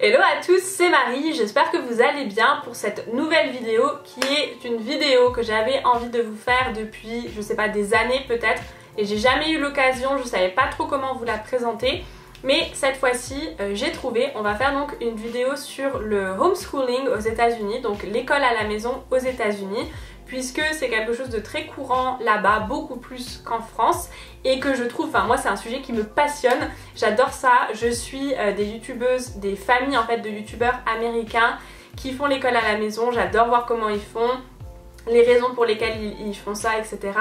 Hello à tous, c'est Marie, j'espère que vous allez bien pour cette nouvelle vidéo qui est une vidéo que j'avais envie de vous faire depuis, je sais pas, des années peut-être, et j'ai jamais eu l'occasion, je savais pas trop comment vous la présenter, mais cette fois-ci j'ai trouvé. On va faire donc une vidéo sur le homeschooling aux États-Unis, donc l'école à la maison aux États-Unis, puisque c'est quelque chose de très courant là-bas, beaucoup plus qu'en France, et que je trouve, enfin moi c'est un sujet qui me passionne, j'adore ça. Je suis des youtubeuses, des familles en fait de youtubeurs américains qui font l'école à la maison, j'adore voir comment ils font, les raisons pour lesquelles ils font ça, etc.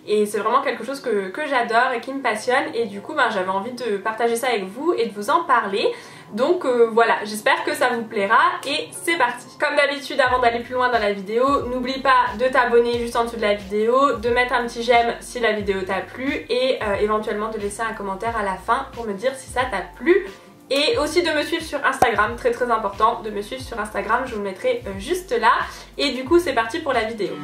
Et c'est vraiment quelque chose que j'adore et qui me passionne, et du coup j'avais envie de partager ça avec vous et de vous en parler. Donc voilà, j'espère que ça vous plaira et c'est parti. Comme d'habitude, avant d'aller plus loin dans la vidéo, n'oublie pas de t'abonner juste en dessous de la vidéo, de mettre un petit j'aime si la vidéo t'a plu et éventuellement de laisser un commentaire à la fin pour me dire si ça t'a plu. Et aussi de me suivre sur Instagram, très très important, de me suivre sur Instagram, je vous le mettrai juste là. Et du coup c'est parti pour la vidéo.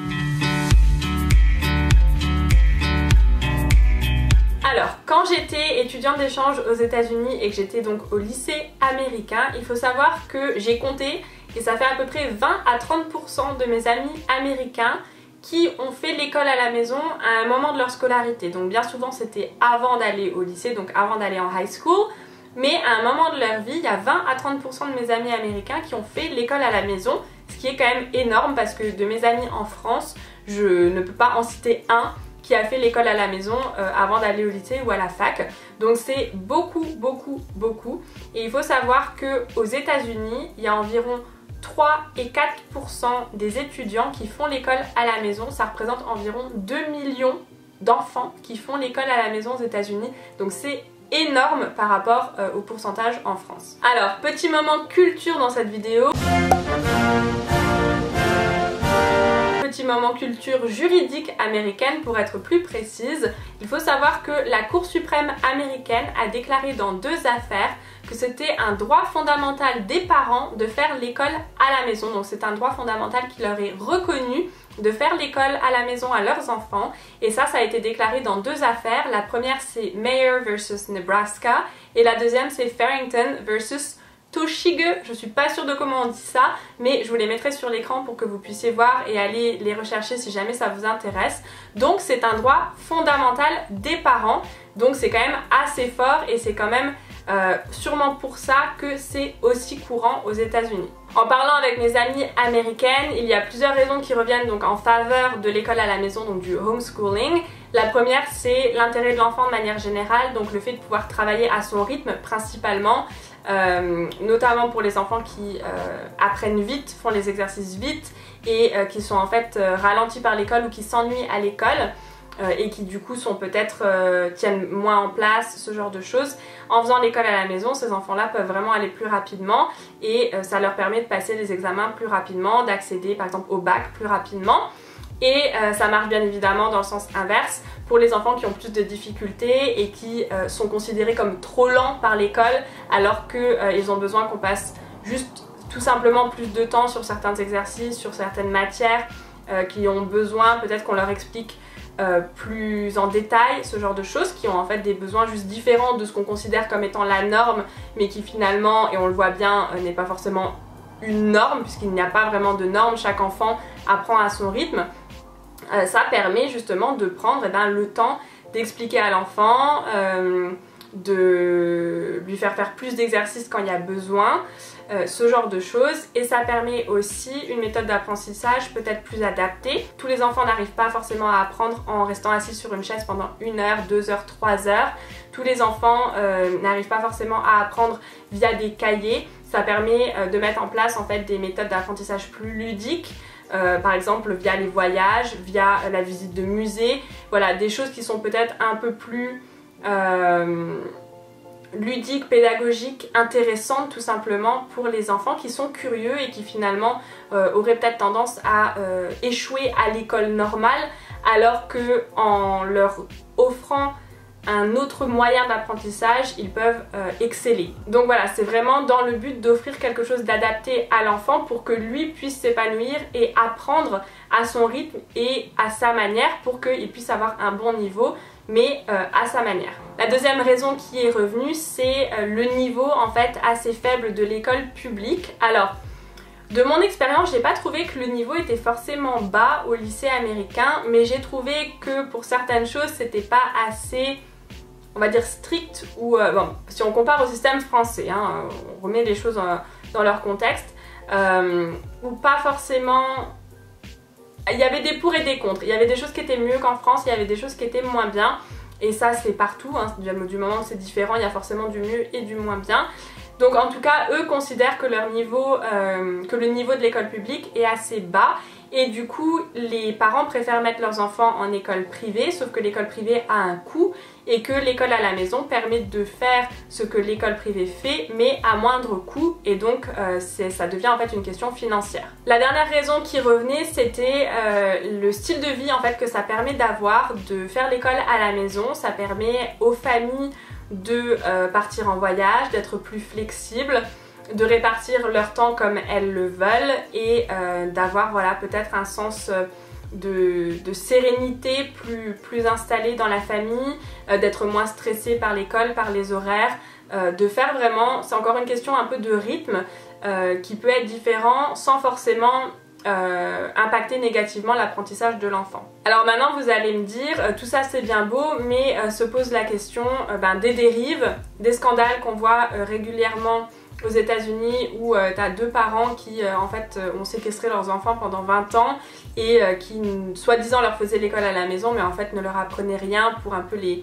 Alors, quand j'étais étudiante d'échange aux États-Unis et que j'étais donc au lycée américain, il faut savoir que j'ai compté, et ça fait à peu près 20 à 30% de mes amis américains qui ont fait l'école à la maison à un moment de leur scolarité. Donc bien souvent c'était avant d'aller au lycée, donc avant d'aller en high school. Mais à un moment de leur vie, il y a 20 à 30% de mes amis américains qui ont fait l'école à la maison, ce qui est quand même énorme parce que de mes amis en France, je ne peux pas en citer un qui a fait l'école à la maison avant d'aller au lycée ou à la fac. Donc c'est beaucoup. Et il faut savoir qu'aux États-Unis, il y a environ 3 et 4% des étudiants qui font l'école à la maison. Ça représente environ 2 millions d'enfants qui font l'école à la maison aux États-Unis. Donc c'est énorme par rapport au pourcentage en France. Alors, petit moment culture dans cette vidéo. Petit moment culture juridique américaine pour être plus précise. Il faut savoir que la Cour suprême américaine a déclaré dans 2 affaires que c'était un droit fondamental des parents de faire l'école à la maison. Donc c'est un droit fondamental qui leur est reconnu de faire l'école à la maison à leurs enfants, et ça a été déclaré dans 2 affaires. La première c'est Mayer versus Nebraska et la deuxième c'est Farrington versus Toshigue. Je suis pas sûre de comment on dit ça, mais je vous les mettrai sur l'écran pour que vous puissiez voir et aller les rechercher si jamais ça vous intéresse. Donc c'est un droit fondamental des parents, donc c'est quand même assez fort, et c'est quand même sûrement pour ça que c'est aussi courant aux États-Unis. En parlant avec mes amies américaines, il y a plusieurs raisons qui reviennent donc en faveur de l'école à la maison, donc du homeschooling. La première, c'est l'intérêt de l'enfant de manière générale, donc le fait de pouvoir travailler à son rythme principalement, notamment pour les enfants qui apprennent vite, font les exercices vite et qui sont en fait ralentis par l'école ou qui s'ennuient à l'école. Et qui du coup sont peut-être tiennent moins en place, ce genre de choses. En faisant l'école à la maison, ces enfants-là peuvent vraiment aller plus rapidement, et ça leur permet de passer les examens plus rapidement, d'accéder par exemple au bac plus rapidement. Et ça marche bien évidemment dans le sens inverse pour les enfants qui ont plus de difficultés et qui sont considérés comme trop lents par l'école, alors qu'ils ont besoin qu'on passe juste tout simplement plus de temps sur certains exercices, sur certaines matières, qui ont besoin peut-être qu'on leur explique plus en détail, ce genre de choses, qui ont en fait des besoins juste différents de ce qu'on considère comme étant la norme, mais qui finalement, et on le voit bien, n'est pas forcément une norme, puisqu'il n'y a pas vraiment de norme, chaque enfant apprend à son rythme. Ça permet justement de prendre le temps d'expliquer à l'enfant, de lui faire plus d'exercices quand il y a besoin, ce genre de choses. Et ça permet aussi une méthode d'apprentissage peut-être plus adaptée. Tous les enfants n'arrivent pas forcément à apprendre en restant assis sur une chaise pendant 1 heure, 2 heures, 3 heures. Tous les enfants n'arrivent pas forcément à apprendre via des cahiers. Ça permet de mettre en place en fait des méthodes d'apprentissage plus ludiques. Par exemple via les voyages, via la visite de musées, voilà, des choses qui sont peut-être un peu plus ludiques, pédagogiques, intéressantes tout simplement pour les enfants qui sont curieux et qui finalement auraient peut-être tendance à échouer à l'école normale, alors que en leur offrant un autre moyen d'apprentissage, ils peuvent exceller. Donc voilà, c'est vraiment dans le but d'offrir quelque chose d'adapté à l'enfant pour que lui puisse s'épanouir et apprendre à son rythme et à sa manière pour qu'il puisse avoir un bon niveau, mais à sa manière. La deuxième raison qui est revenue, c'est le niveau en fait assez faible de l'école publique. Alors, de mon expérience, j'ai pas trouvé que le niveau était forcément bas au lycée américain, mais j'ai trouvé que pour certaines choses, c'était pas assez, on va dire, strict, ou bon, si on compare au système français, hein, on remet les choses dans leur contexte, ou pas forcément. Il y avait des pour et des contre. Il y avait des choses qui étaient mieux qu'en France, il y avait des choses qui étaient moins bien. Et ça, c'est partout, hein. Du moment où c'est différent, il y a forcément du mieux et du moins bien. Donc en tout cas, eux considèrent que leur niveau, que le niveau de l'école publique est assez bas. Et du coup, les parents préfèrent mettre leurs enfants en école privée, sauf que l'école privée a un coût et que l'école à la maison permet de faire ce que l'école privée fait, mais à moindre coût, et donc ça devient en fait une question financière. La dernière raison qui revenait, c'était le style de vie en fait que ça permet d'avoir, de faire l'école à la maison. Ça permet aux familles de partir en voyage, d'être plus flexibles, de répartir leur temps comme elles le veulent et d'avoir voilà, peut-être un sens de sérénité plus installé dans la famille, d'être moins stressé par l'école, par les horaires, de faire vraiment, c'est encore une question un peu de rythme qui peut être différent sans forcément impacter négativement l'apprentissage de l'enfant. Alors maintenant vous allez me dire, tout ça c'est bien beau, mais se pose la question des dérives, des scandales qu'on voit régulièrement aux États-Unis où tu as deux parents qui en fait ont séquestré leurs enfants pendant 20 ans et qui soi-disant leur faisaient l'école à la maison, mais en fait ne leur apprenaient rien pour un peu les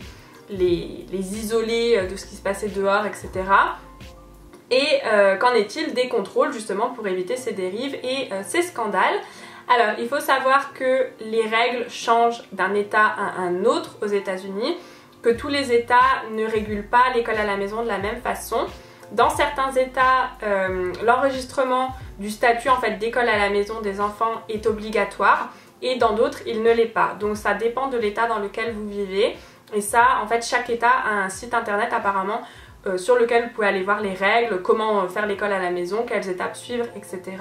isoler de ce qui se passait dehors, etc. Et qu'en est-il des contrôles justement pour éviter ces dérives et ces scandales? Alors il faut savoir que les règles changent d'un État à un autre aux États-Unis, que tous les États ne régulent pas l'école à la maison de la même façon. Dans certains États, l'enregistrement du statut en fait, d'école à la maison des enfants est obligatoire et dans d'autres il ne l'est pas. Donc ça dépend de l'État dans lequel vous vivez et ça en fait chaque État a un site internet apparemment sur lequel vous pouvez aller voir les règles, comment faire l'école à la maison, quelles étapes suivre, etc.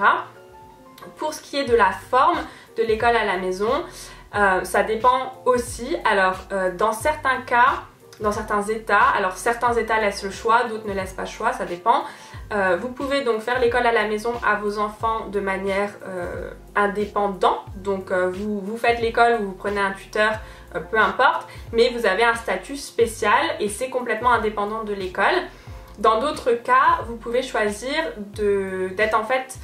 Pour ce qui est de la forme de l'école à la maison, ça dépend aussi. Alors dans certains cas, dans certains États, alors certains États laissent le choix, d'autres ne laissent pas le choix, ça dépend. Vous pouvez donc faire l'école à la maison à vos enfants de manière indépendante, donc vous faites l'école ou vous prenez un tuteur, peu importe, mais vous avez un statut spécial et c'est complètement indépendant de l'école. Dans d'autres cas, vous pouvez choisir d'être en fait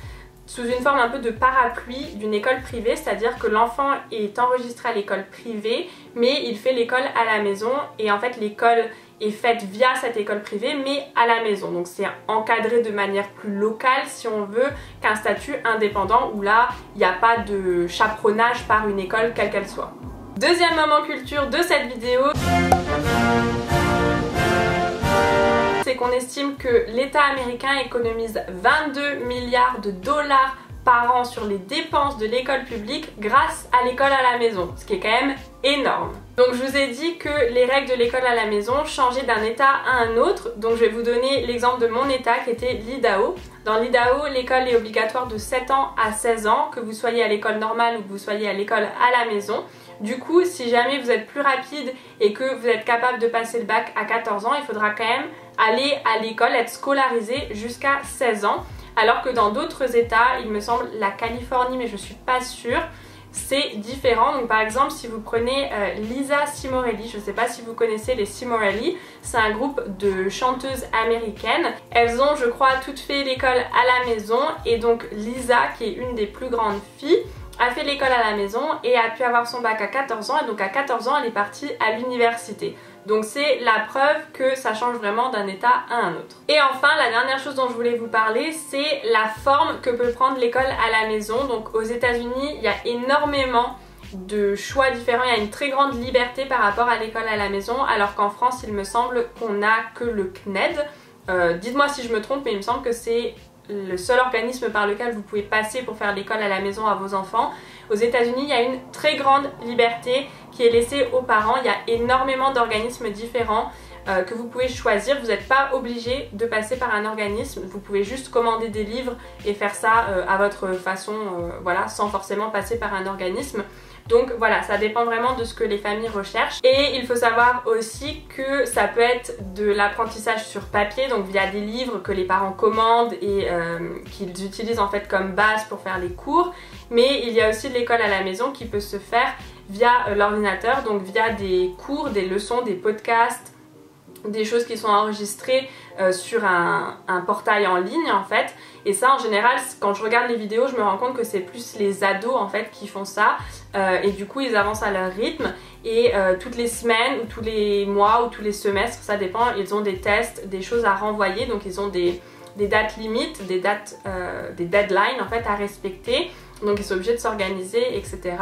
sous une forme un peu de parapluie d'une école privée, c'est-à-dire que l'enfant est enregistré à l'école privée, mais il fait l'école à la maison et en fait l'école est faite via cette école privée mais à la maison. Donc c'est encadré de manière plus locale si on veut qu'un statut indépendant où là il n'y a pas de chaperonnage par une école quelle qu'elle soit. Deuxième moment culture de cette vidéo, c'est qu'on estime que l'État américain économise 22 milliards de dollars par an sur les dépenses de l'école publique grâce à l'école à la maison, ce qui est quand même énorme. Donc je vous ai dit que les règles de l'école à la maison changeaient d'un État à un autre, donc je vais vous donner l'exemple de mon État qui était l'Idaho. Dans l'Idaho, l'école est obligatoire de 7 ans à 16 ans, que vous soyez à l'école normale ou que vous soyez à l'école à la maison. Du coup, si jamais vous êtes plus rapide et que vous êtes capable de passer le bac à 14 ans, il faudra quand même aller à l'école, être scolarisé jusqu'à 16 ans. Alors que dans d'autres États, il me semble la Californie, mais je suis pas sûre, c'est différent. Donc par exemple, si vous prenez Lisa Cimorelli, je ne sais pas si vous connaissez les Cimorelli, c'est un groupe de chanteuses américaines. Elles ont, je crois, toutes fait l'école à la maison et donc Lisa, qui est une des plus grandes filles, a fait l'école à la maison et a pu avoir son bac à 14 ans et donc à 14 ans elle est partie à l'université. Donc c'est la preuve que ça change vraiment d'un état à un autre. Et enfin, la dernière chose dont je voulais vous parler, c'est la forme que peut prendre l'école à la maison. Donc aux États-Unis, il y a énormément de choix différents, il y a une très grande liberté par rapport à l'école à la maison, alors qu'en France, il me semble qu'on n'a que le CNED. Dites-moi si je me trompe, mais il me semble que c'est le seul organisme par lequel vous pouvez passer pour faire l'école à la maison à vos enfants. Aux États-Unis, il y a une très grande liberté qui est laissée aux parents. Il y a énormément d'organismes différents que vous pouvez choisir. Vous n'êtes pas obligé de passer par un organisme. Vous pouvez juste commander des livres et faire ça à votre façon, voilà, sans forcément passer par un organisme. Donc voilà, ça dépend vraiment de ce que les familles recherchent. Et il faut savoir aussi que ça peut être de l'apprentissage sur papier, donc via des livres que les parents commandent et qu'ils utilisent en fait comme base pour faire les cours. Mais il y a aussi de l'école à la maison qui peut se faire via l'ordinateur, donc via des cours, des leçons, des podcasts, des choses qui sont enregistrées sur un portail en ligne en fait. Et ça en général, quand je regarde les vidéos, je me rends compte que c'est plus les ados en fait qui font ça et du coup ils avancent à leur rythme et toutes les semaines ou tous les mois ou tous les semestres, ça dépend, ils ont des tests, des choses à renvoyer, donc ils ont des dates limites, des deadlines en fait à respecter, donc ils sont obligés de s'organiser, etc.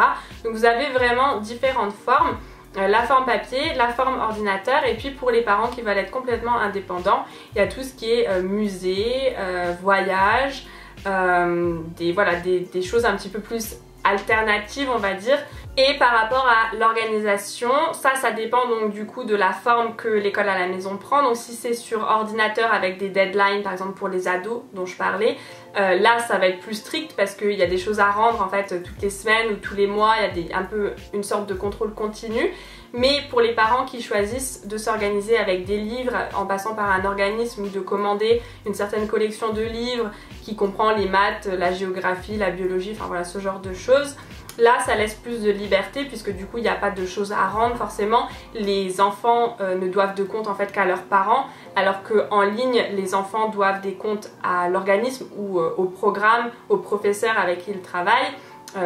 Donc vous avez vraiment différentes formes. La forme papier, la forme ordinateur, et puis pour les parents qui veulent être complètement indépendants, il y a tout ce qui est musée, voyage, des choses un petit peu plus alternatives on va dire. Et par rapport à l'organisation, ça dépend donc du coup de la forme que l'école à la maison prend. Donc si c'est sur ordinateur avec des deadlines par exemple pour les ados dont je parlais, là ça va être plus strict parce qu'il y a des choses à rendre en fait toutes les semaines ou tous les mois, il y a un peu une sorte de contrôle continu. Mais pour les parents qui choisissent de s'organiser avec des livres en passant par un organisme ou de commander une certaine collection de livres qui comprend les maths, la géographie, la biologie, enfin voilà ce genre de choses, là ça laisse plus de liberté puisque du coup il n'y a pas de choses à rendre forcément. Les enfants ne doivent de compte en fait qu'à leurs parents, alors qu'en ligne les enfants doivent des comptes à l'organisme ou au programme, au professeur avec qui ils travaillent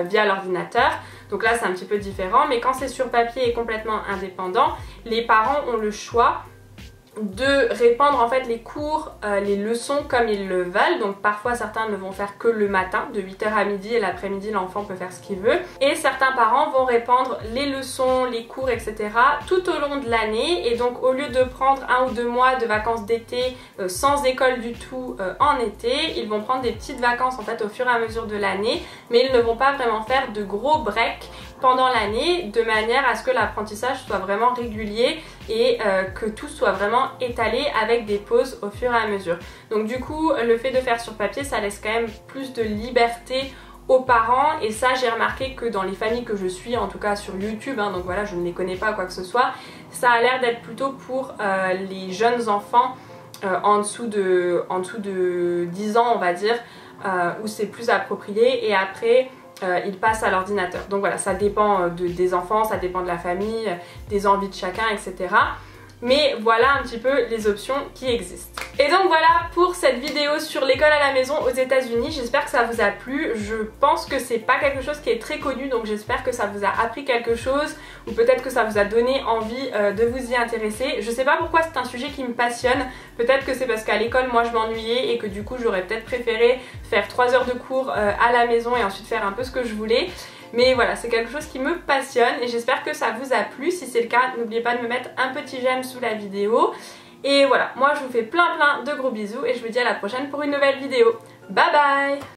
via l'ordinateur. Donc là c'est un petit peu différent, mais quand c'est sur papier et complètement indépendant, les parents ont le choix de répandre en fait les cours, les leçons comme ils le veulent. Donc parfois certains ne vont faire que le matin de 8h à midi et l'après-midi l'enfant peut faire ce qu'il veut. Et certains parents vont répandre les leçons, les cours etc. tout au long de l'année. Et donc au lieu de prendre 1 ou 2 mois de vacances d'été sans école du tout en été, ils vont prendre des petites vacances en fait au fur et à mesure de l'année. Mais ils ne vont pas vraiment faire de gros breaks pendant l'année de manière à ce que l'apprentissage soit vraiment régulier et que tout soit vraiment étalé avec des pauses au fur et à mesure. Donc du coup le fait de faire sur papier ça laisse quand même plus de liberté aux parents et ça j'ai remarqué que dans les familles que je suis, en tout cas sur YouTube, donc voilà je ne les connais pas quoi que ce soit, ça a l'air d'être plutôt pour les jeunes enfants en dessous de 10 ans on va dire, où c'est plus approprié et après ils passent à l'ordinateur. Donc voilà, ça dépend des enfants, ça dépend de la famille, des envies de chacun, etc. Mais voilà un petit peu les options qui existent. Et donc voilà pour cette vidéo sur l'école à la maison aux États-Unis. J'espère que ça vous a plu. Je pense que c'est pas quelque chose qui est très connu, donc j'espère que ça vous a appris quelque chose ou peut-être que ça vous a donné envie de vous y intéresser. Je sais pas pourquoi c'est un sujet qui me passionne. Peut-être que c'est parce qu'à l'école moi je m'ennuyais et que du coup j'aurais peut-être préféré faire 3 heures de cours à la maison et ensuite faire un peu ce que je voulais. Mais voilà, c'est quelque chose qui me passionne et j'espère que ça vous a plu. Si c'est le cas, n'oubliez pas de me mettre un petit j'aime sous la vidéo. Et voilà, moi je vous fais plein de gros bisous et je vous dis à la prochaine pour une nouvelle vidéo. Bye bye!